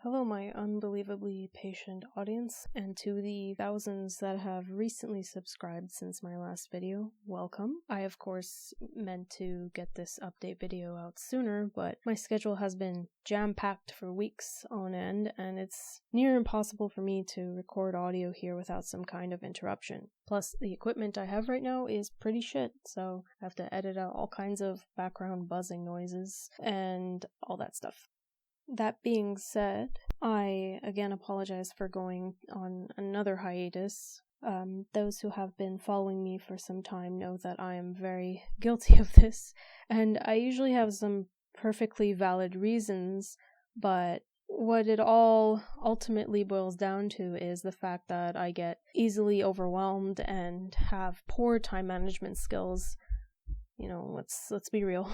Hello, my unbelievably patient audience, and to the thousands that have recently subscribed since my last video, welcome. I, of course, meant to get this update video out sooner, but my schedule has been jam-packed for weeks on end, and it's near impossible for me to record audio here without some kind of interruption. Plus, the equipment I have right now is pretty shit, so I have to edit out all kinds of background buzzing noises and all that stuff. That being said, I again apologize for going on another hiatus. Those who have been following me for some time know that I am very guilty of this, and I usually have some perfectly valid reasons, but what it all ultimately boils down to is the fact that I get easily overwhelmed and have poor time management skills. You know, let's be real.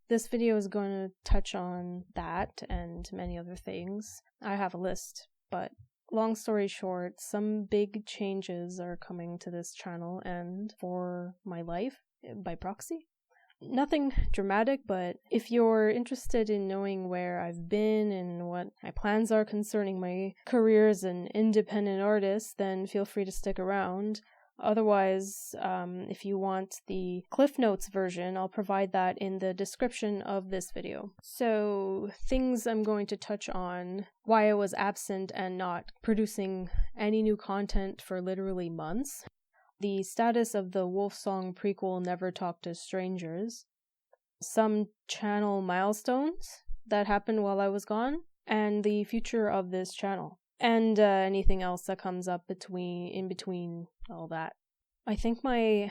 This video is going to touch on that and many other things. I have a list, but long story short, some big changes are coming to this channel and for my life by proxy. Nothing dramatic, but if you're interested in knowing where I've been and what my plans are concerning my career as an independent artist, then feel free to stick around. Otherwise, if you want the Cliff Notes version, I'll provide that in the description of this video. So, things I'm going to touch on: why I was absent and not producing any new content for literally months, the status of the Wolfsong prequel Never Talk to Strangers, some channel milestones that happened while I was gone, and the future of this channel. And anything else that comes up in between all that. I think my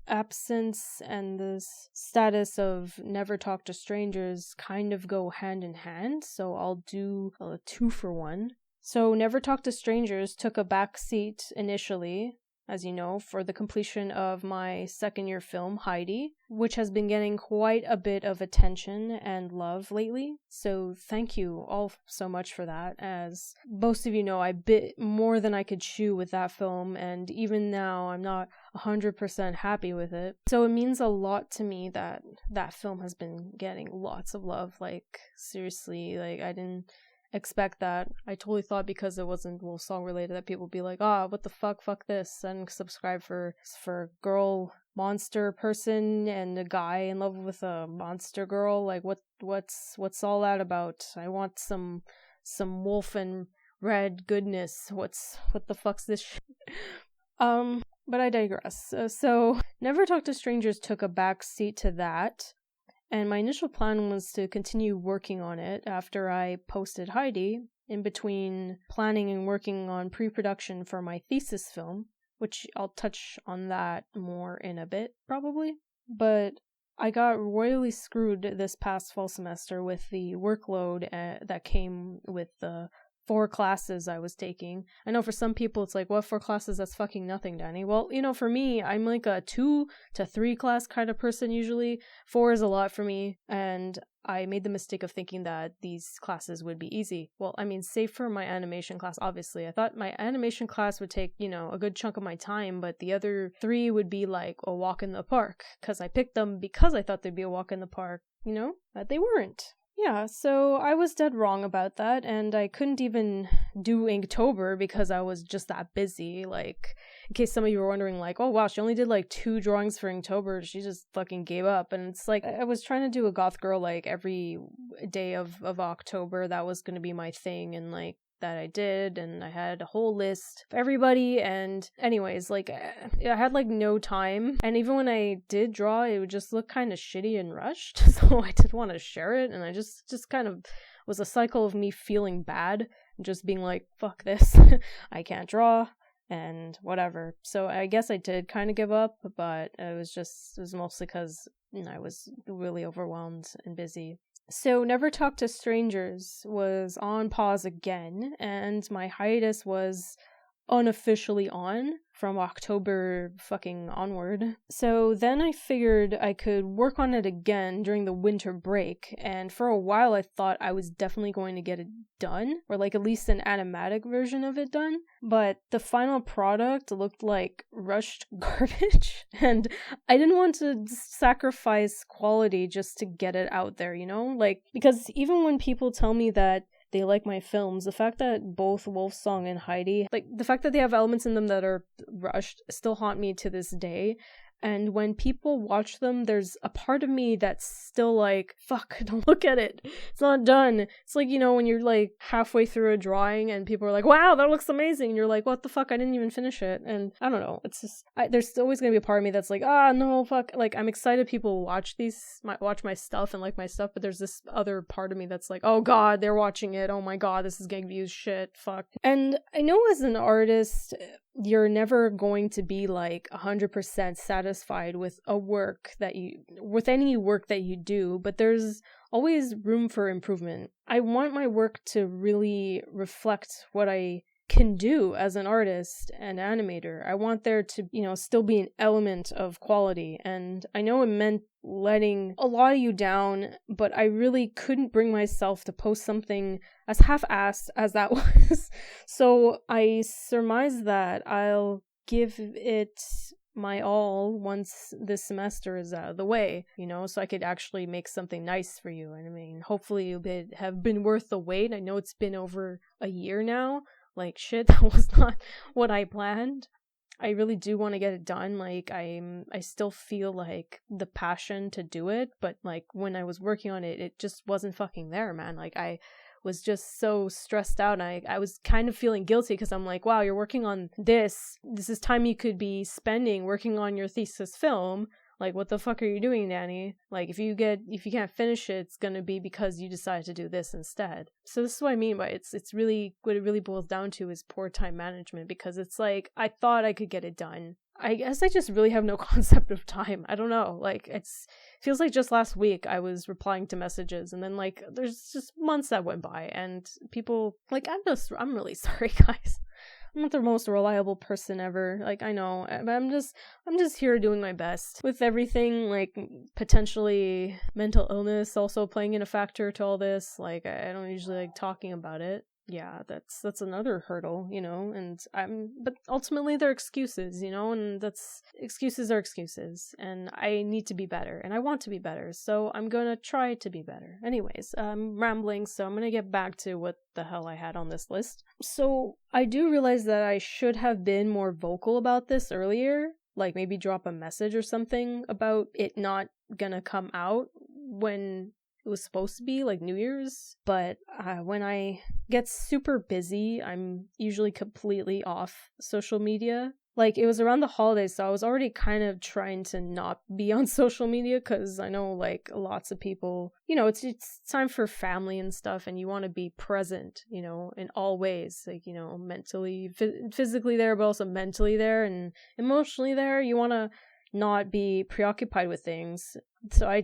absence and the status of Never Talk to Strangers kind of go hand in hand, so I'll do a 2-for-1. So Never Talk to Strangers took a back seat initially, as you know, for the completion of my second-year film, Ayyy, which has been getting quite a bit of attention and love lately. So thank you all so much for that. As most of you know, I bit more than I could chew with that film, and even now I'm not 100% happy with it. So it means a lot to me that that film has been getting lots of love. Like, seriously, like, I didn't expect that. I totally thought because it wasn't Wolfsong related that people would be like, what the fuck this, and subscribe for girl monster person and a guy in love with a monster girl. Like, what's all that about? I want some wolf and red goodness. What the fuck's this shit? But I digress. So Never Talk to Strangers took a back seat to that. And my initial plan was to continue working on it after I posted Ayyy, in between planning and working on pre-production for my thesis film, which I'll touch on that more in a bit, probably. But I got royally screwed this past fall semester with the workload that came with the 4 classes I was taking. I know for some people it's like, what, 4 classes? That's fucking nothing, Dany. Well, you know, for me, I'm like a 2 to 3 class kind of person usually. 4 is a lot for me, and I made the mistake of thinking that these classes would be easy. Well, I mean, save for my animation class, obviously. I thought my animation class would take, a good chunk of my time, but the other 3 would be like a walk in the park, because I picked them because I thought they'd be a walk in the park, but they weren't. Yeah, so I was dead wrong about that, and I couldn't even do Inktober because I was just that busy. Like, in case some of you were wondering, like, oh wow, she only did like 2 drawings for Inktober, she just fucking gave up. And it's like, I was trying to do a goth girl like every day of October. That was gonna be my thing, and like, that I did, and I had a whole list of everybody, and anyways, like, I had like no time, and even when I did draw, it would just look kind of shitty and rushed, so I didn't want to share it, and I just kind of was a cycle of me feeling bad, and just being like, fuck this, I can't draw, and whatever. So I guess I did kind of give up, but it was mostly because I was really overwhelmed and busy. So Never Talk to Strangers was on pause again, and my hiatus was unofficially on from October fucking onward. So then I figured I could work on it again during the winter break, and for a while I thought I was definitely going to get it done, or like at least an animatic version of it done, but the final product looked like rushed garbage, and I didn't want to sacrifice quality just to get it out there, like, because even when people tell me that they like my films. The fact that both Wolfsong and Heidi, like the fact that they have elements in them that are rushed, still haunt me to this day. And when people watch them, there's a part of me that's still like, fuck, don't look at it. It's not done. It's like, you know, when you're like halfway through a drawing and people are like, wow, that looks amazing. And you're like, what the fuck? I didn't even finish it. And I don't know. It's just, there's always going to be a part of me that's like, no, fuck. Like, I'm excited people watch my stuff and like my stuff. But there's this other part of me that's like, oh God, they're watching it. Oh my God, this is getting views. Shit, fuck. And I know as an artist, you're never going to be like 100% satisfied with any work that you do, but there's always room for improvement. I want my work to really reflect what I can do as an artist and animator. I want there to, you know, still be an element of quality. And I know it meant letting a lot of you down, but I really couldn't bring myself to post something as half-assed as that was. So I surmise that I'll give it my all once this semester is out of the way, you know, so I could actually make something nice for you. And I mean, hopefully it'll have been worth the wait. I know it's been over a year now. Like, shit, that was not what I planned. I really do want to get it done. Like, I still feel like the passion to do it, but like when I was working on it, it just wasn't fucking there, man. Like, I was just so stressed out. And I was kind of feeling guilty because I'm like, wow, you're working on this. This is time you could be spending working on your thesis film. Like, what the fuck are you doing, Dany? Like, if you can't finish it, it's gonna be because you decided to do this instead. So this is what I mean by it's really, what it really boils down to is poor time management, because it's like, I thought I could get it done. I guess I just really have no concept of time. I don't know. Like, feels like just last week I was replying to messages, and then like, there's just months that went by, and people, like, I'm really sorry, guys. I'm not the most reliable person ever. Like, I know, but I'm just here doing my best with everything, like potentially mental illness also playing in a factor to all this. Like, I don't usually like talking about it. Yeah, that's another hurdle, you know, but ultimately they're excuses, you know, and excuses are excuses, and I need to be better, and I want to be better, so I'm gonna try to be better. Anyways, I'm rambling, so I'm gonna get back to what the hell I had on this list. So I do realize that I should have been more vocal about this earlier, like maybe drop a message or something about it not gonna come out when it was supposed to be, like New Year's. But when I get super busy, I'm usually completely off social media. Like, it was around the holidays, so I was already kind of trying to not be on social media, because I know, like, lots of people, you know, it's time for family and stuff, and you want to be present, you know, in all ways, like, you know, mentally, physically there, but also mentally there, and emotionally there. You want to not be preoccupied with things. So I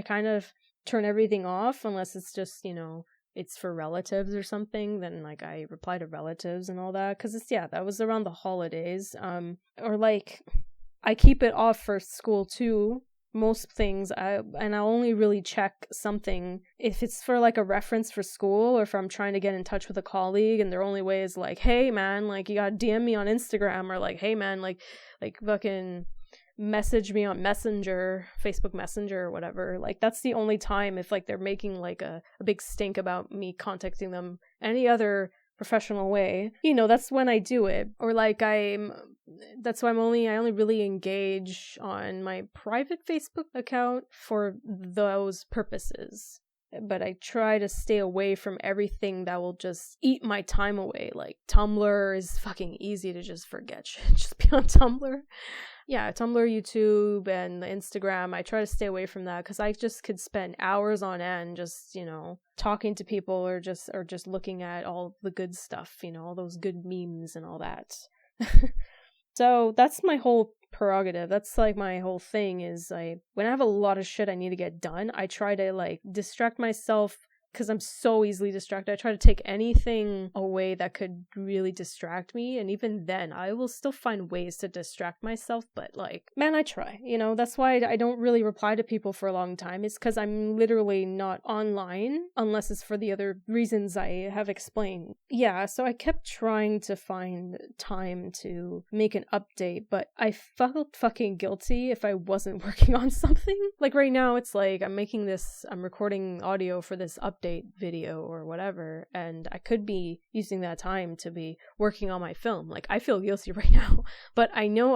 kind of turn everything off, unless it's just, you know, it's for relatives or something. Then like I reply to relatives and all that, because that was around the holidays. Or like I keep it off for school too. Most things I only really check something if it's for like a reference for school, or if I'm trying to get in touch with a colleague and their only way is like, hey man, like you gotta DM me on Instagram, or like, hey man, like fucking message me on Messenger, Facebook Messenger or whatever. Like, that's the only time, if like they're making like a big stink about me contacting them any other professional way, you know, that's when I do it. Or like that's why I only really engage on my private Facebook account for those purposes. But I try to stay away from everything that will just eat my time away. Like, Tumblr is fucking easy to just forget shit. Just be on Tumblr. Yeah, Tumblr, YouTube, and Instagram. I try to stay away from that, because I just could spend hours on end just, you know, talking to people, or just looking at all the good stuff, you know, all those good memes and all that. So that's my whole prerogative. That's like my whole thing is, when I have a lot of shit I need to get done, I try to like distract myself, because I'm so easily distracted. I try to take anything away that could really distract me, and even then I will still find ways to distract myself, but like, man, I try, you know. That's why I don't really reply to people for a long time. It's because I'm literally not online, unless it's for the other reasons I have explained. Yeah, so I kept trying to find time to make an update, but I felt fucking guilty if I wasn't working on something. Like right now, it's like I'm recording audio for this update, update video or whatever, and I could be using that time to be working on my film. Like, I feel guilty right now, but I know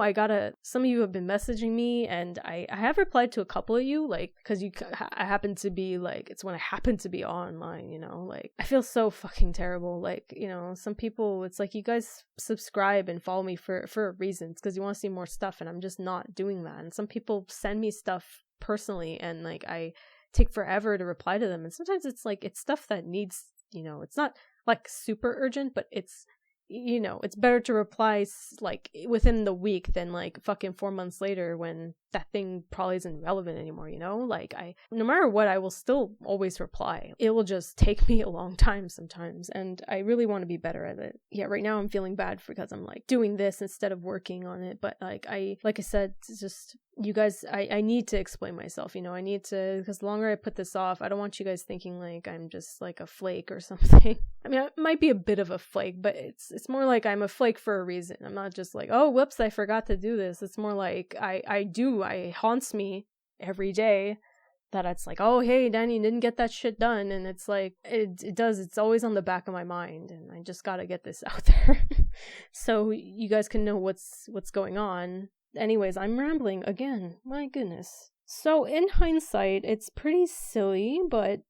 some of you have been messaging me, and I have replied to a couple of you, like, because I happen to be, like, it's when I happen to be online, you know, like, I feel so fucking terrible. Like, you know, some people, it's like, you guys subscribe and follow me for a reason. It's because you want to see more stuff, and I'm just not doing that. And some people send me stuff personally, and like, I take forever to reply to them, and sometimes it's like, it's stuff that needs, you know, it's not like super urgent, but it's, you know, it's better to reply like within the week than like fucking 4 months later when that thing probably isn't relevant anymore, you know? Like, no matter what, I will still always reply. It will just take me a long time sometimes, and I really want to be better at it. Yeah, right now I'm feeling bad because I'm like doing this instead of working on it, but like I said, it's just, you guys, I need to explain myself, you know, I need to, because the longer I put this off, I don't want you guys thinking like I'm just like a flake or something. I mean, I might be a bit of a flake, but it's more like I'm a flake for a reason. I'm not just like, oh, whoops, I forgot to do this. It's more like it haunts me every day that it's like, oh, hey, Dany didn't get that shit done. And it's like, it's always on the back of my mind, and I just gotta get this out there so you guys can know what's going on. Anyways, I'm rambling again. My goodness. So in hindsight, it's pretty silly, but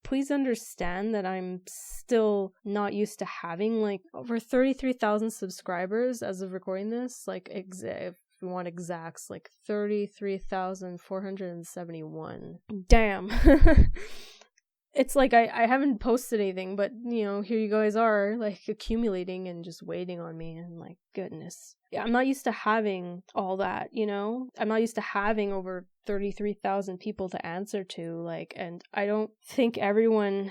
please understand that I'm still not used to having like over 33,000 subscribers as of recording this. Like, if we want exacts, like 33,471. Damn. It's like I haven't posted anything, but, you know, here you guys are, like, accumulating and just waiting on me, and like, goodness. Yeah, I'm not used to having all that, you know? I'm not used to having over 33,000 people to answer to, like, and I don't think everyone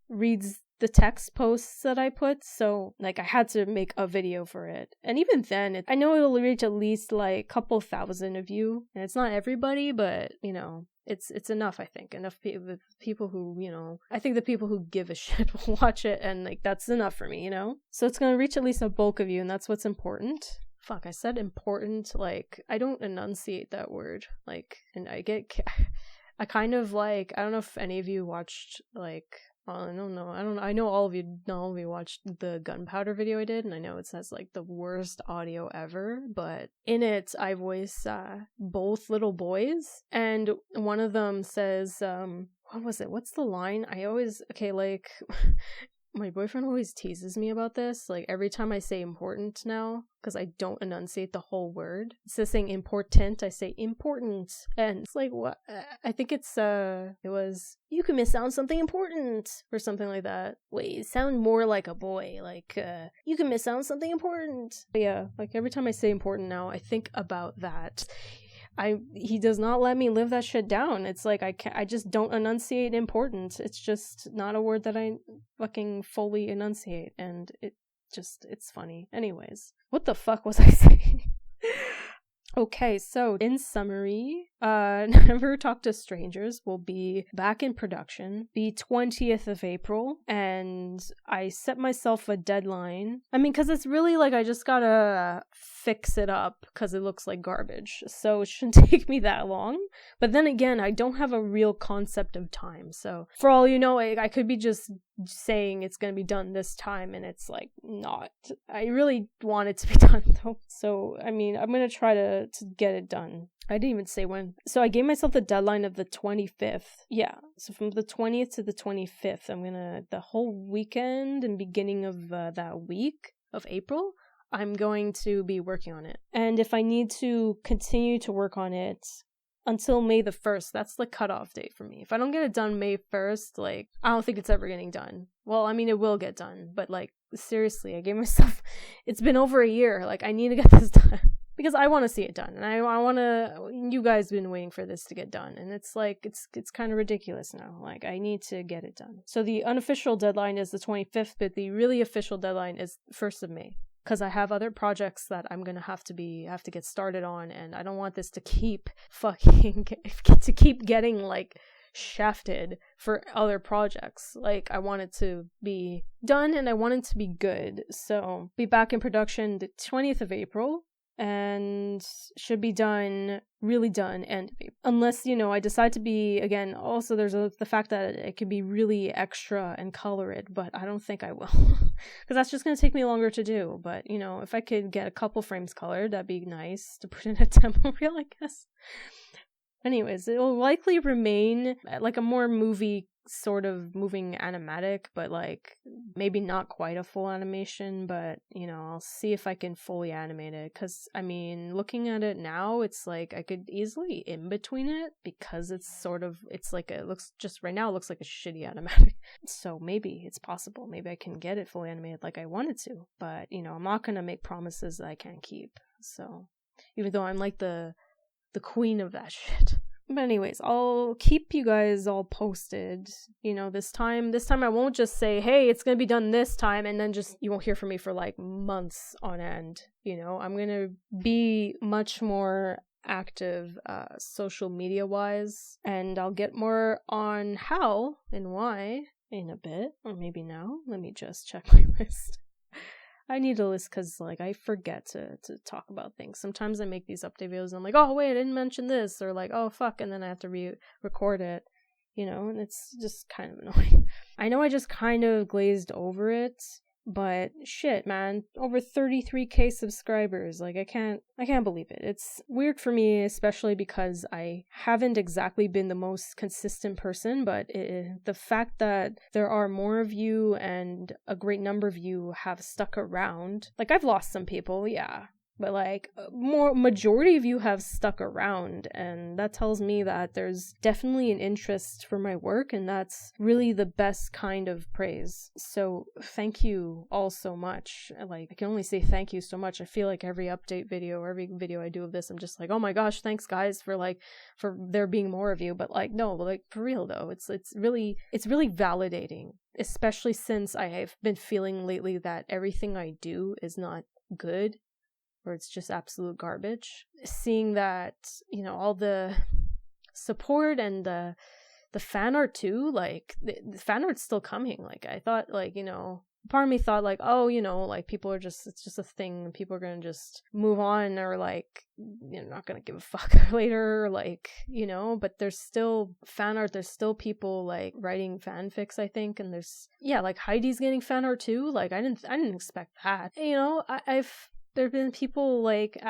reads the text posts that I put, so like, I had to make a video for it. And even then, I know it'll reach at least like a couple thousand of you, and it's not everybody, but, you know, it's enough. I think enough people who, you know, I think the people who give a shit will watch it, and like, that's enough for me, you know? So it's gonna reach at least a bulk of you, and that's what's important. Fuck, I said important, like, I don't enunciate that word, like, and I kind of like, I don't know if any of you watched, like, I don't know, I know all of you watched the gunpowder video I did, and I know it says like the worst audio ever, but in it I voice both little boys, and one of them says, what was it? What's the line? Like, my boyfriend always teases me about this, like, every time I say important now, because I don't enunciate the whole word. Instead of saying important, I say important, and it's like, what? I think it was, you can missound something important, or something like that. Wait, sound more like a boy, like, you can missound something important. But yeah, like, every time I say important now, I think about that. He does not let me live that shit down. It's like, I just don't enunciate important. It's just not a word that I fucking fully enunciate, and it's funny. Anyways, what the fuck was I saying? Okay, so in summary, Never Talk to Strangers will be back in production the 20th of April, and I set myself a deadline. I mean, because it's really like, I just gotta fix it up because it looks like garbage, so it shouldn't take me that long. But then again, I don't have a real concept of time, so for all you know, I could be just saying it's gonna be done this time, and it's like not. I really want it to be done though, so I mean, I'm gonna try to get it done. I didn't even say when. So I gave myself the deadline of the 25th. Yeah, so from the 20th to the 25th, the whole weekend and beginning of that week of April, I'm going to be working on it. And if I need to continue to work on it until May the 1st, that's the cutoff date for me. If I don't get it done May 1st, like, I don't think it's ever getting done. Well, I mean, it will get done, but like, seriously, I gave myself, it's been over a year, like, I need to get this done. Because I want to see it done, and I want to, you guys have been waiting for this to get done, and it's like, it's kind of ridiculous now, like, I need to get it done. So the unofficial deadline is the 25th, but the really official deadline is 1st of May. Because I have other projects that I'm gonna have to get started on, and I don't want this to keep getting like shafted for other projects. Like, I want it to be done, and I want it to be good. So be back in production the 20th of April. and should be done, really done, end of April. Unless, I decide to be, again, also there's the fact that it could be really extra and color it, but I don't think I will. Because that's just going to take me longer to do. But, if I could get a couple frames colored, that'd be nice to put in a demo reel, I guess. Anyways, it will likely remain like a more sort of moving animatic, but like maybe not quite a full animation, but I'll see if I can fully animate it, because looking at it now, it's like I could easily in between it, because it's like it looks just right now it looks like a shitty animatic. So maybe it's possible, maybe I can get it fully animated like I wanted to, but I'm not gonna make promises that I can't keep. So even though I'm like the queen of that shit. But anyways, I'll keep you guys all posted. This time I won't just say, hey, it's gonna be done this time, and then just you won't hear from me for like months on end. I'm gonna be much more active social media wise, and I'll get more on how and why in a bit, or maybe now. Let me just check my list. I need a list because, like, I forget to talk about things. Sometimes I make these update videos and I'm like, oh, wait, I didn't mention this, or like, oh, fuck, and then I have to re-record it, and it's just kind of annoying. I know I just kind of glazed over it, but shit, man, over 33k subscribers. Like, I can't believe it. It's weird for me, especially because I haven't exactly been the most consistent person, but the fact that there are more of you and a great number of you have stuck around. Like, I've lost some people, yeah, but like majority of you have stuck around, and that tells me that there's definitely an interest for my work, and that's really the best kind of praise. So thank you all so much. Like, I can only say thank you so much. I feel like every update video or every video I do of this, I'm just like, oh my gosh, thanks guys for there being more of you. But like, no, like for real though, it's really validating, especially since I have been feeling lately that everything I do is not good, or it's just absolute garbage. Seeing that, all the support and the fan art too, like the fan art's still coming. Like, I thought, like, part of me thought like, oh, like people are just, it's just a thing, people are gonna just move on, or like, not gonna give a fuck later, like, but there's still fan art, there's still people like writing fanfics, I think, and there's, like Heidi's getting fan art too. Like, I didn't expect that. There have been people like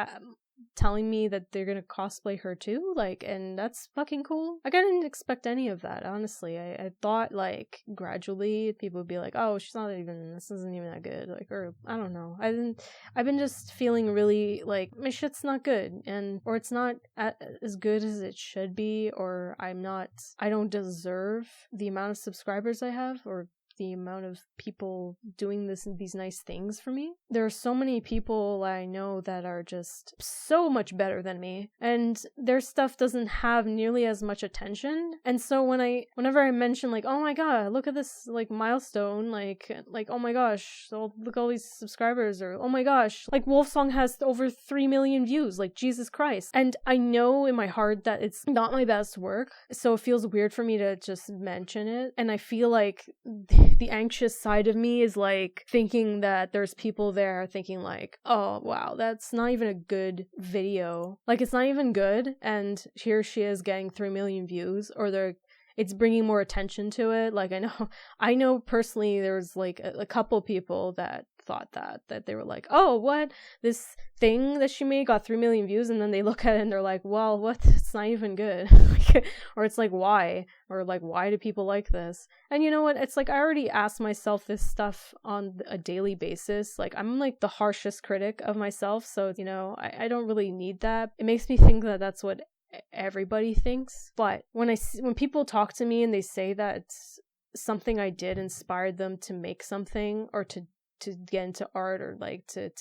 telling me that they're gonna cosplay her too, like, and that's fucking cool. Like, I didn't expect any of that, honestly. I thought like gradually people would be like, oh, this isn't even that good, like, or I don't know. I've been just feeling really like my shit's not good, or it's not as good as it should be, or I don't deserve the amount of subscribers I have, or the amount of people doing these nice things for me. There are so many people I know that are just so much better than me, and their stuff doesn't have nearly as much attention. And so whenever I mention like, oh my god, look at this like milestone, like oh my gosh, so look at all these subscribers, or oh my gosh, like Wolfsong has over 3 million views, like Jesus Christ. And I know in my heart that it's not my best work, so it feels weird for me to just mention it, and I feel like the anxious side of me is like thinking that there's people there thinking like, oh wow, that's not even a good video, like it's not even good, and here she is getting 3 million views, or it's bringing more attention to it. Like, I know personally there was like a couple people that thought that they were like, oh, what, this thing that she made got 3 million views, and then they look at it and they're like, well, what, it's not even good. Or it's like, why, or like, why do people like this? And you know what, it's like, I already ask myself this stuff on a daily basis. Like, I'm like the harshest critic of myself, so I don't really need that. It makes me think that that's what everybody thinks. But when people talk to me and they say that something I did inspired them to make something, or to get into art, or like to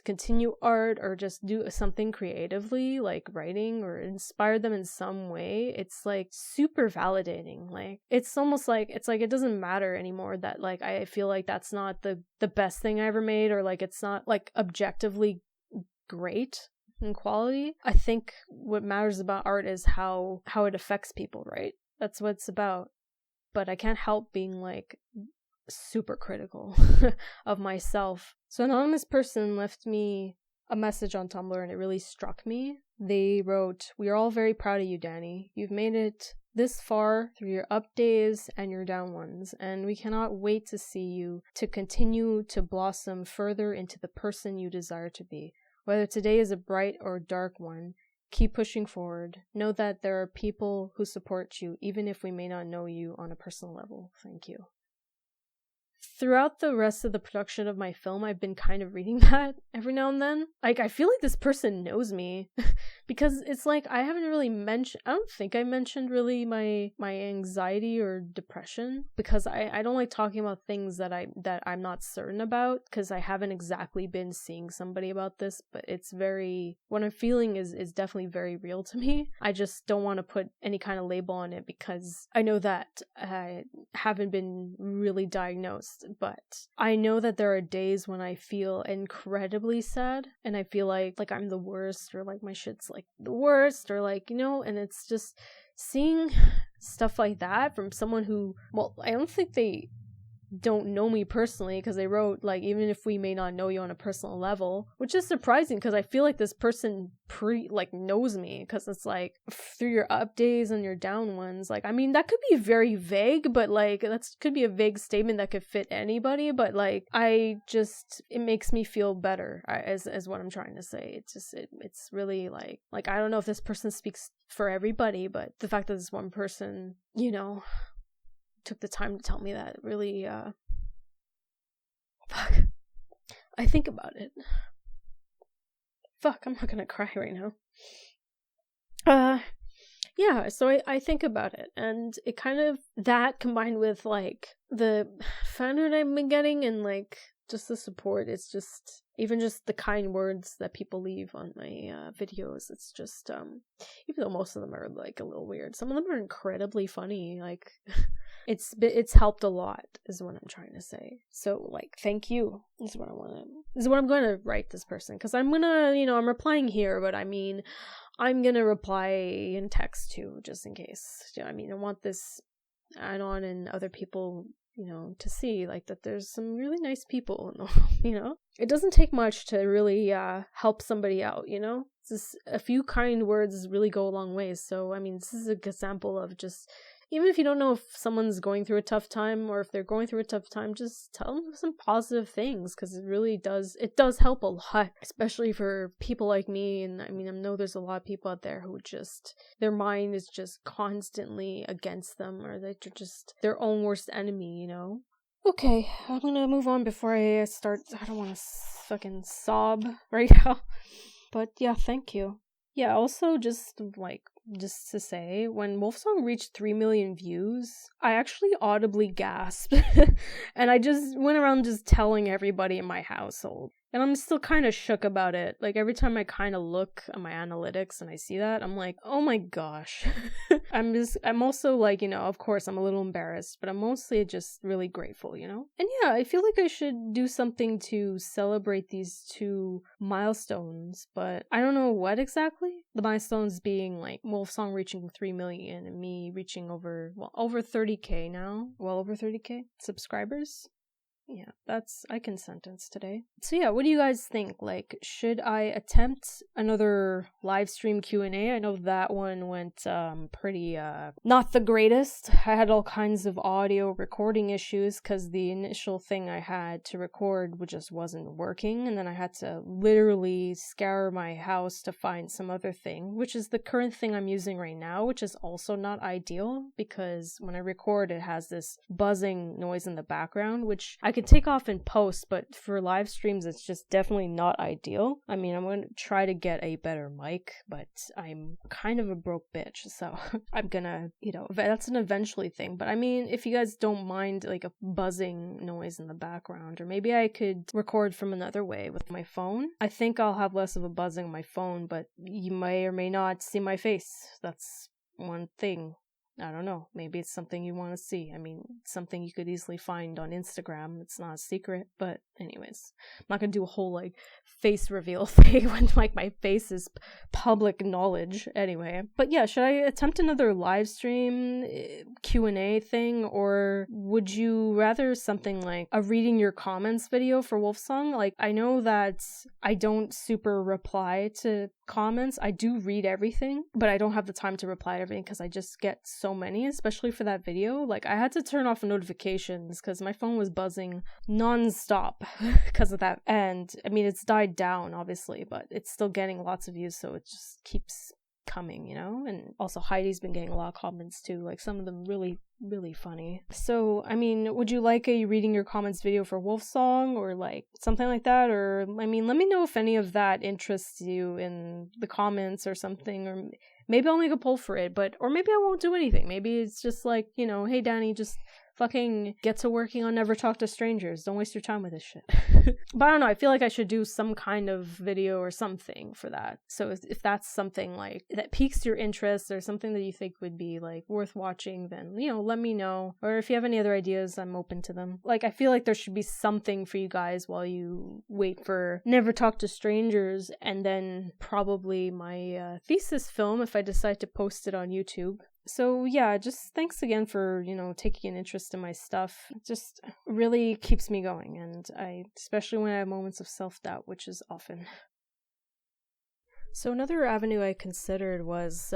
continue art, or just do something creatively like writing, or inspire them in some way, it's like super validating. Like, it's almost like it doesn't matter anymore that like I feel like that's not the best thing I ever made, or like it's not like objectively great in quality. I think what matters about art is how it affects people, right? That's what it's about. But I can't help being like super critical of myself. So an anonymous person left me a message on Tumblr and it really struck me. They wrote, "We are all very proud of you, Dany. You've made it this far through your up days and your down ones, and we cannot wait to see you to continue to blossom further into the person you desire to be. Whether today is a bright or dark one, keep pushing forward. Know that there are people who support you, even if we may not know you on a personal level. Thank you." Throughout the rest of the production of my film, I've been kind of reading that every now and then. Like, I feel like this person knows me because it's like I haven't really mentioned, I don't think I mentioned really my anxiety or depression, because I don't like talking about things that I'm not certain about, because I haven't exactly been seeing somebody about this, but it's very, what I'm feeling is definitely very real to me. I just don't want to put any kind of label on it because I know that I haven't been really diagnosed. But I know that there are days when I feel incredibly sad and I feel like I'm the worst, or like my shit's like the worst, or like, you know, and it's just seeing stuff like that from someone who, well, I don't think they don't know me personally, because they wrote like, even if we may not know you on a personal level, which is surprising because I feel like this person knows me, because it's like through your up days and your down ones. Like, I mean, that could be very vague, but like that could be a vague statement that could fit anybody, but like it makes me feel better, as what I'm trying to say. It's really like I don't know if this person speaks for everybody, but the fact that this one person, you know, took the time to tell me that really fuck, I think about it. Fuck, I'm not gonna cry right now. Yeah, so I think about it, and it kind of, that combined with like the fan art I've been getting and like just the support, it's just, even just the kind words that people leave on my videos, it's just even though most of them are like a little weird, some of them are incredibly funny, like it's helped a lot, is what I'm trying to say. So like, thank you is what I'm going to write this person, because I'm gonna, you know, I'm replying here, but I mean, I'm gonna reply in text too, just in case. You know, I mean, I want this add-on and other people, you know, to see like that there's some really nice people in the world, you know? It doesn't take much to really help somebody out, you know? Just a few kind words really go a long ways. So, I mean, this is an example of just, even if you don't know if someone's going through a tough time, or if they're going through a tough time, just tell them some positive things, because it does help a lot, especially for people like me. And I mean, I know there's a lot of people out there who just, their mind is just constantly against them, or they're just their own worst enemy, you know? Okay, I'm gonna move on before I start, I don't want to fucking sob right now. But yeah, thank you. Yeah, also just to say, when Wolfsong reached 3 million views, I actually audibly gasped. And I just went around just telling everybody in my household. And I'm still kind of shook about it. Like, every time I kind of look at my analytics and I see that, I'm like, oh my gosh. I'm also like, you know, of course I'm a little embarrassed, but I'm mostly just really grateful, you know? And yeah, I feel like I should do something to celebrate these 2 milestones, but I don't know what exactly. The milestones being like Wolfsong reaching 3 million and me reaching over 30k now. Well over 30k subscribers. Yeah, I can sentence today. So yeah, what do you guys think? Like, should I attempt another live stream Q&A? I know that one went pretty not the greatest. I had all kinds of audio recording issues because the initial thing I had to record just wasn't working, and then I had to literally scour my house to find some other thing, which is the current thing I'm using right now, which is also not ideal because when I record it has this buzzing noise in the background, which I could take off in post, but for live streams it's just definitely not ideal. I mean, I'm going to try to get a better mic, but I'm kind of a broke bitch, so I'm gonna, you know, that's an eventually thing. But I mean, if you guys don't mind like a buzzing noise in the background, or maybe I could record from another way with my phone. I think I'll have less of a buzzing on my phone, but you may or may not see my face. That's one thing. I don't know, maybe it's something you want to see. I mean, something you could easily find on Instagram. It's not a secret, but anyways, I'm not gonna do a whole like face reveal thing when like my face is public knowledge anyway. But yeah, should I attempt another live stream Q&A thing, or would you rather something like a reading your comments video for Wolfsong? Like, I know that I don't super reply to comments. I do read everything, but I don't have the time to reply to everything because I just get so many, especially for that video. Like, I had to turn off notifications because my phone was buzzing non-stop because of that. And I mean, it's died down obviously, but it's still getting lots of views, so it just keeps coming, you know? And also Heidi's been getting a lot of comments too, like some of them really funny. So I mean, would you like a reading your comments video for Wolfsong or like something like that? Or I mean, let me know if any of that interests you in the comments or something, or maybe I'll make a poll for it, or maybe I won't do anything. Maybe it's just like, you know, hey Dany, just fucking get to working on Never Talk to Strangers. Don't waste your time with this shit. But I don't know, I feel like I should do some kind of video or something for that. So if that's something like that piques your interest or something that you think would be like worth watching, then, you know, let me know. Or if you have any other ideas, I'm open to them. Like, I feel like there should be something for you guys while you wait for Never Talk to Strangers, and then probably my thesis film if I decide to post it on YouTube. So yeah, just thanks again for, you know, taking an interest in my stuff. It just really keeps me going, and especially when I have moments of self-doubt, which is often. So another avenue I considered was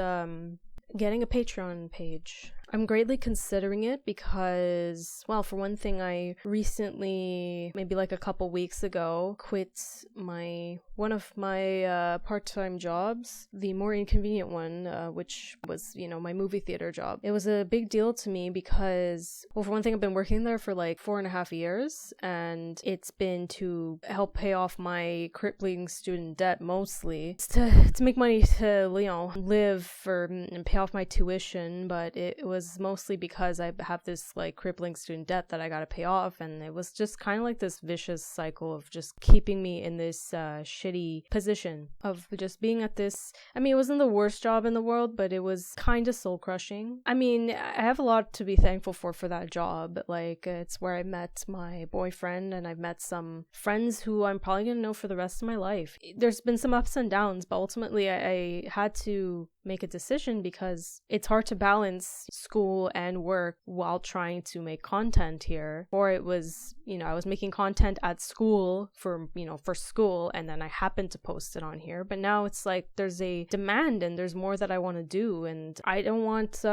getting a Patreon page. I'm greatly considering it because, well, for one thing, I recently, maybe like a couple weeks ago, quit one of my part-time jobs, the more inconvenient one, which was, you know, my movie theater job. It was a big deal to me because, well, for one thing, I've been working there for like 4.5 years, and it's been to help pay off my crippling student debt mostly. It's to make money to, you know, live and pay off my tuition, but it was mostly because I have this like crippling student debt that I gotta pay off, and it was just kind of like this vicious cycle of just keeping me in this shitty position of just being at this. I mean, it wasn't the worst job in the world, but it was kind of soul crushing. I mean, I have a lot to be thankful for that job. Like, it's where I met my boyfriend, and I've met some friends who I'm probably gonna know for the rest of my life. There's been some ups and downs, but ultimately I had to make a decision because it's hard to balance school and work while trying to make content here. Or it was, you know, I was making content at school for school, and then I happened to post it on here. But now it's like there's a demand and there's more that I want to do, and I don't want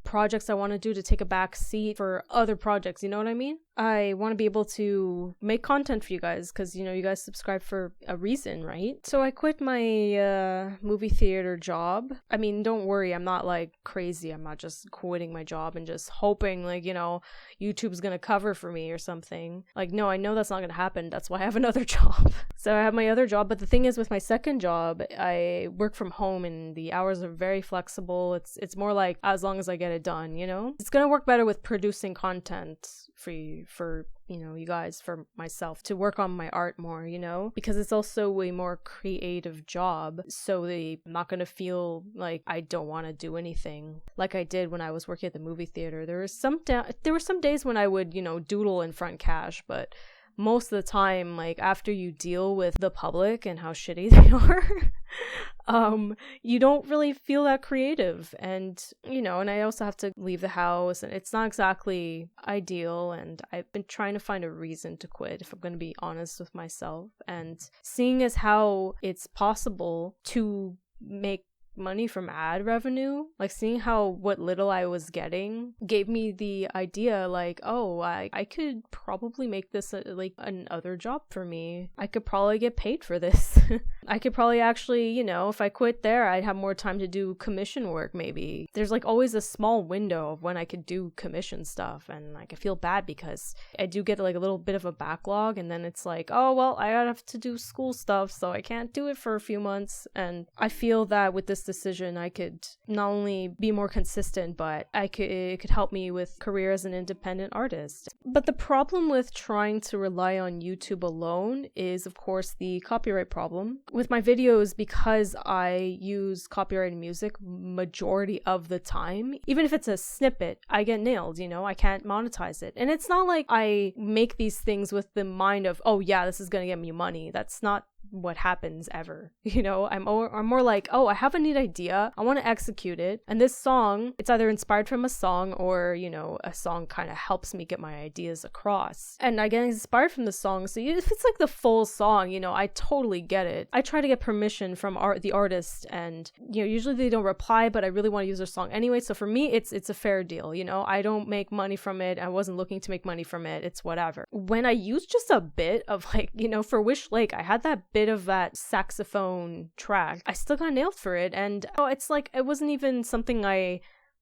projects I want to do to take a back seat for other projects, you know what I mean? I want to be able to make content for you guys because, you know, you guys subscribe for a reason, right? So I quit my movie theater job. I mean, don't worry, I'm not like crazy. I'm not just quitting my job and just hoping like, you know, YouTube's gonna cover for me or something. Like, no, I know that's not gonna happen. That's why I have another job. So I have my other job, but the thing is with my second job, I work from home and the hours are very flexible. It's more like as long as I get it done, you know? It's gonna work better with producing content for you know, you guys, for myself, to work on my art more, you know, because it's also a more creative job, so I'm not gonna feel like I don't want to do anything like I did when I was working at the movie theater. There were some days when I would, you know, doodle in front cash, but most of the time, like, after you deal with the public and how shitty they are, you don't really feel that creative. And, you know, and I also have to leave the house, and it's not exactly ideal, and I've been trying to find a reason to quit, if I'm going to be honest with myself. And seeing as how it's possible to make money from ad revenue, like seeing how what little I was getting gave me the idea like, oh, I could probably make this like another job for me. I could probably get paid for this. I could probably actually, you know, if I quit there, I'd have more time to do commission work. Maybe there's like always a small window of when I could do commission stuff, and like I feel bad because I do get like a little bit of a backlog, and then it's like, oh well, I have to do school stuff, so I can't do it for a few months. And I feel that with this decision, I could not only be more consistent, but it could help me with career as an independent artist. But the problem with trying to rely on YouTube alone is, of course, the copyright problem. With my videos, because I use copyrighted music majority of the time, even if it's a snippet, I get nailed, you know, I can't monetize it. And it's not like I make these things with the mind of, oh yeah, this is gonna get me money. That's not what happens ever, you know. I'm more like, oh, I have a neat idea, I want to execute it, and this song, it's either inspired from a song or, you know, a song kind of helps me get my ideas across, and I get inspired from the song. So if it's like the full song, you know, I totally get it. I try to get permission from the artist, and you know, usually they don't reply, but I really want to use their song anyway, so for me it's a fair deal, you know. I don't make money from it, I wasn't looking to make money from it, it's whatever. When I use just a bit of, like, you know, for Wish Lake, I had that bit of that saxophone track, I still got nailed for it, and it's like it wasn't even something I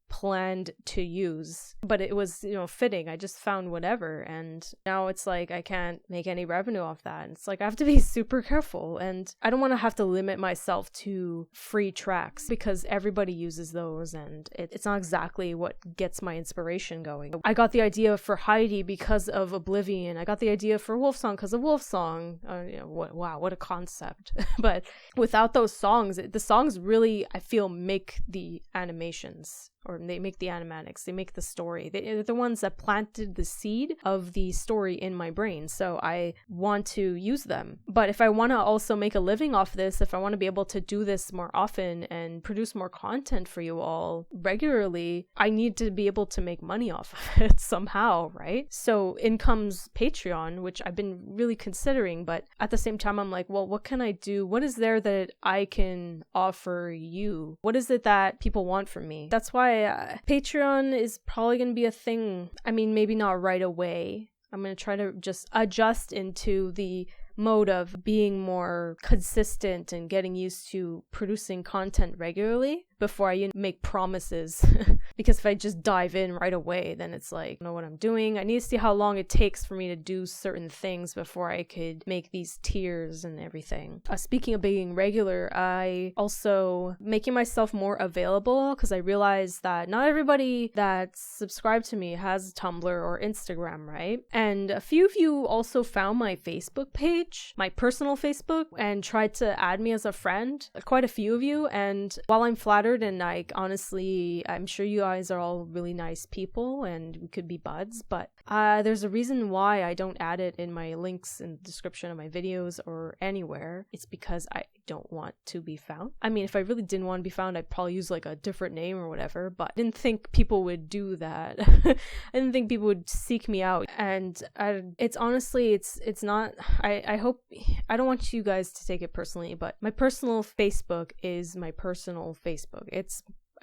planned to use, but it was, you know, fitting. I just found whatever, and now it's like I can't make any revenue off that, and it's like I have to be super careful, and I don't want to have to limit myself to free tracks because everybody uses those, and it's not exactly what gets my inspiration going. I got the idea for Heidi because of Oblivion, I got the idea for Wolfsong because of Wolfsong. You know, wow, what a concept. But without those songs, the songs really, I feel, make the animations, or they make the animatics, they make the story. They're the ones that planted the seed of the story in my brain, so I want to use them. But if I want to also make a living off this, if I want to be able to do this more often and produce more content for you all regularly, I need to be able to make money off of it somehow, right? So in comes Patreon, which I've been really considering, but at the same time I'm like, well, what can I do? What is there that I can offer you? What is it that people want from me? That's why Patreon is probably going to be a thing. I mean, maybe not right away. I'm going to try to just adjust into the mode of being more consistent and getting used to producing content regularly before I make promises. Because if I just dive in right away, then it's like, I don't know what I'm doing. I need to see how long it takes for me to do certain things before I could make these tiers and everything. Speaking of being regular, I also making myself more available, because I realized that not everybody that's subscribed to me has Tumblr or Instagram, right? And a few of you also found my Facebook page, my personal Facebook, and tried to add me as a friend. Quite a few of you, and while I'm flattered, and like, honestly, I'm sure you guys are all really nice people and we could be buds, but there's a reason why I don't add it in my links in the description of my videos or anywhere. It's because I don't want to be found. I mean, if I really didn't want to be found, I'd probably use like a different name or whatever, but I didn't think people would do that. I didn't think people would seek me out, and it's honestly, it's not, I hope, I don't want you guys to take it personally, but my personal Facebook is my personal Facebook.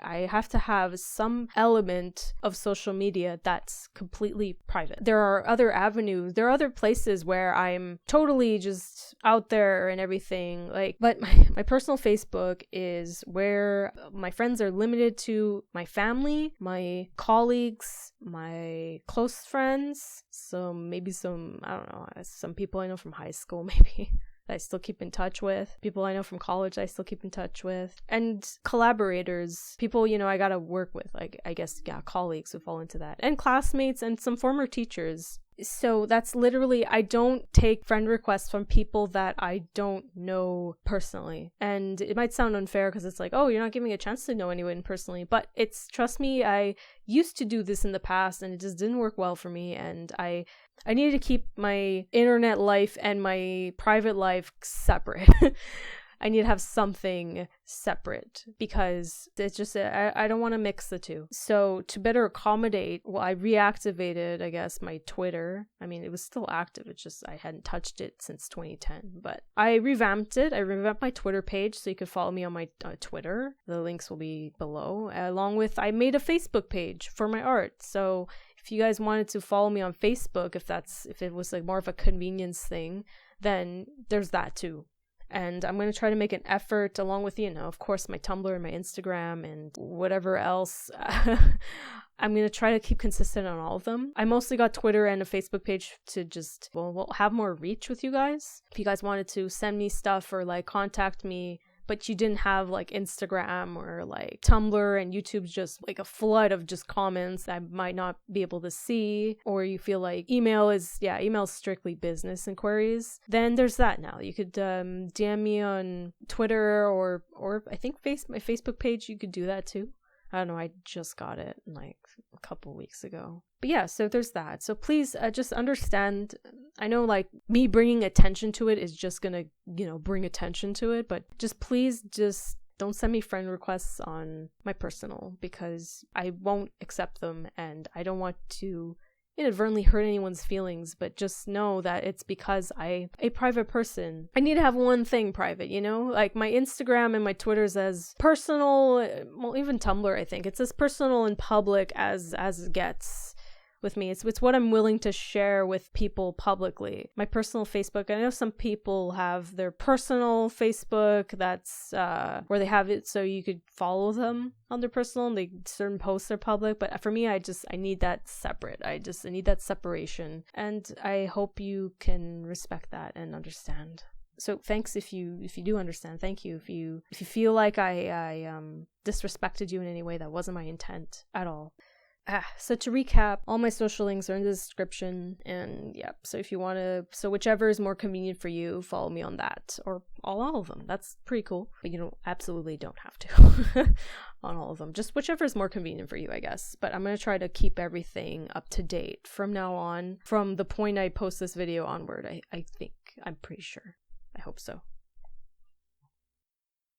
I have to have some element of social media that's completely private. There are other avenues, there are other places where I'm totally just out there and everything, like, but my personal Facebook is where my friends are limited to my family, my colleagues, my close friends, so maybe some, I don't know, some people I know from high school maybe. I still keep in touch with, people I know from college I still keep in touch with, and collaborators, people, you know, I gotta work with, like, I guess, yeah, colleagues who fall into that, and classmates and some former teachers. So that's literally, I don't take friend requests from people that I don't know personally. And it might sound unfair because it's like, oh, you're not giving me a chance to know anyone personally, but it's, trust me, I used to do this in the past and it just didn't work well for me, and I needed to keep my internet life and my private life separate. I need to have something separate because it's just, I don't want to mix the two. So to better accommodate, well, I reactivated, I guess, my Twitter. I mean, it was still active. It's just I hadn't touched it since 2010, but I revamped it. I revamped my Twitter page so you could follow me on my Twitter. The links will be below. Along with, I made a Facebook page for my art. So if you guys wanted to follow me on Facebook, if it was like more of a convenience thing, then there's that too. And I'm going to try to make an effort, along with, you know, of course, my Tumblr and my Instagram and whatever else. I'm going to try to keep consistent on all of them. I mostly got Twitter and a Facebook page to just, well, have more reach with you guys. If you guys wanted to send me stuff or like contact me but you didn't have like Instagram or like Tumblr and YouTube's just like a flood of just comments I might not be able to see, or you feel like email is strictly business inquiries, then there's that now. You could DM me on Twitter or I think my Facebook page, you could do that too. I don't know, I just got it like a couple weeks ago. But yeah, so there's that. So please just understand, I know like me bringing attention to it is just gonna, bring attention to it, but please don't send me friend requests on my personal, because I won't accept them and I don't want to inadvertently hurt anyone's feelings, but just know that it's because a private person. I need to have one thing private, like my Instagram and my Twitter's as personal, well, even Tumblr, I think it's as personal and public as it gets with me. It's what I'm willing to share with people publicly. My personal Facebook, I know some people have their personal Facebook, that's where they have it so you could follow them on their personal, and certain posts are public, but for me, I need that separate. I need that separation, and I hope you can respect that and understand. So thanks if you do understand. Thank you if you feel like I disrespected you in any way. That wasn't my intent at all. So to recap, all my social links are in the description, and yeah, so if you want to, so whichever is more convenient for you, follow me on that, or all of them. That's pretty cool, but you absolutely don't have to on all of them, just whichever is more convenient for you, I guess. But I'm going to try to keep everything up to date from now on, from the point I post this video onward. I think, I'm pretty sure. I hope so.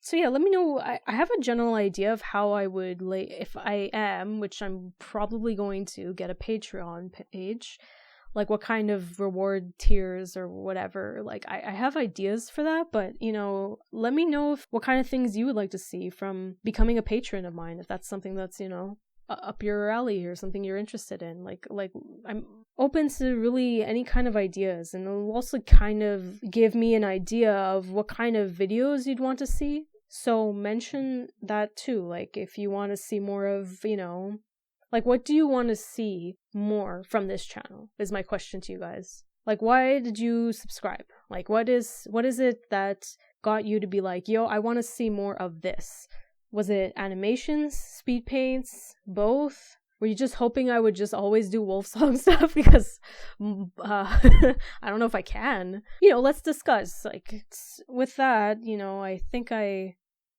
So yeah, let me know. I have a general idea of how I would if I am, which I'm probably going to, get a Patreon page, like what kind of reward tiers or whatever. Like I have ideas for that, but let me know what kind of things you would like to see from becoming a patron of mine, if that's something that's up your alley or something you're interested in. Like I'm open to really any kind of ideas, and it'll also kind of give me an idea of what kind of videos you'd want to see. So mention that too, like if you want to see more of, like what do you want to see more from this channel is my question to you guys. Like, why did you subscribe? Like what is it that got you to be like, yo, I want to see more of this? Was it animations, speed paints, both? Were you just hoping I would just always do wolf song stuff? Because I don't know if I can. Let's discuss. Like, with that, I think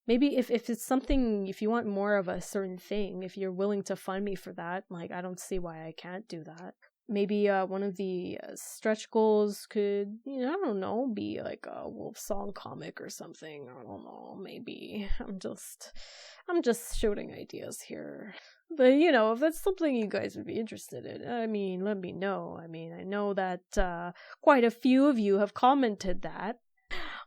maybe if it's something, if you want more of a certain thing, if you're willing to fund me for that, like, I don't see why I can't do that. Maybe one of the stretch goals could, I don't know, be like a wolf song comic or something. I don't know, maybe. I'm just shooting ideas here. But, if that's something you guys would be interested in, I mean, let me know. I mean, I know that quite a few of you have commented that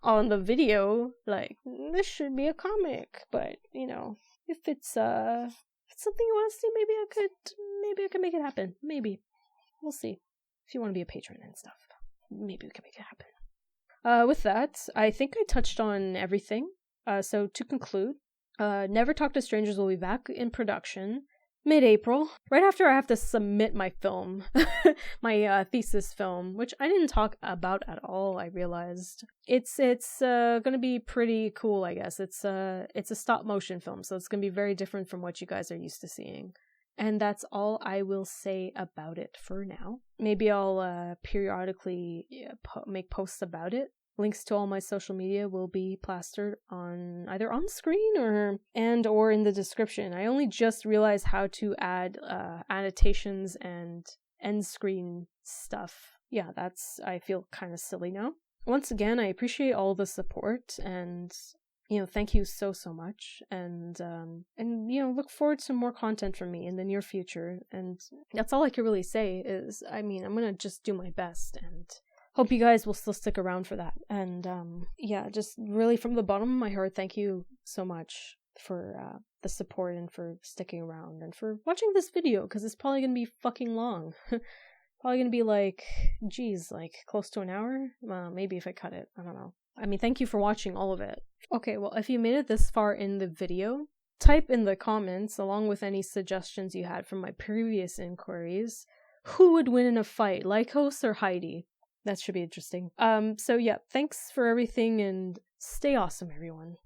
on the video, like, this should be a comic. But, if it's something you want to see, maybe I could make it happen. Maybe. We'll see. If you want to be a patron and stuff, maybe we can make it happen. With that, I think I touched on everything. So to conclude, Never Talk to Strangers will be back in production mid-April, right after I have to submit my film, my thesis film, which I didn't talk about at all. I realized it's gonna be pretty cool. I guess it's a stop motion film, so it's gonna be very different from what you guys are used to seeing. And that's all I will say about it for now. Maybe I'll periodically make posts about it. Links to all my social media will be plastered on either on screen or in the description. I only just realized how to add annotations and end screen stuff. Yeah, I feel kind of silly now. Once again, I appreciate all the support, and thank you so much, and look forward to more content from me in the near future. And that's all I can really say is, I'm gonna just do my best, and hope you guys will still stick around for that. And just really from the bottom of my heart, thank you so much for the support and for sticking around and for watching this video, because it's probably gonna be fucking long. Probably gonna be like close to an hour. Maybe if I cut it, I don't know. Thank you for watching all of it. Okay, well, if you made it this far in the video, type in the comments, along with any suggestions you had from my previous inquiries, who would win in a fight, Lycos or Heidi? That should be interesting. So yeah, thanks for everything, and stay awesome, everyone.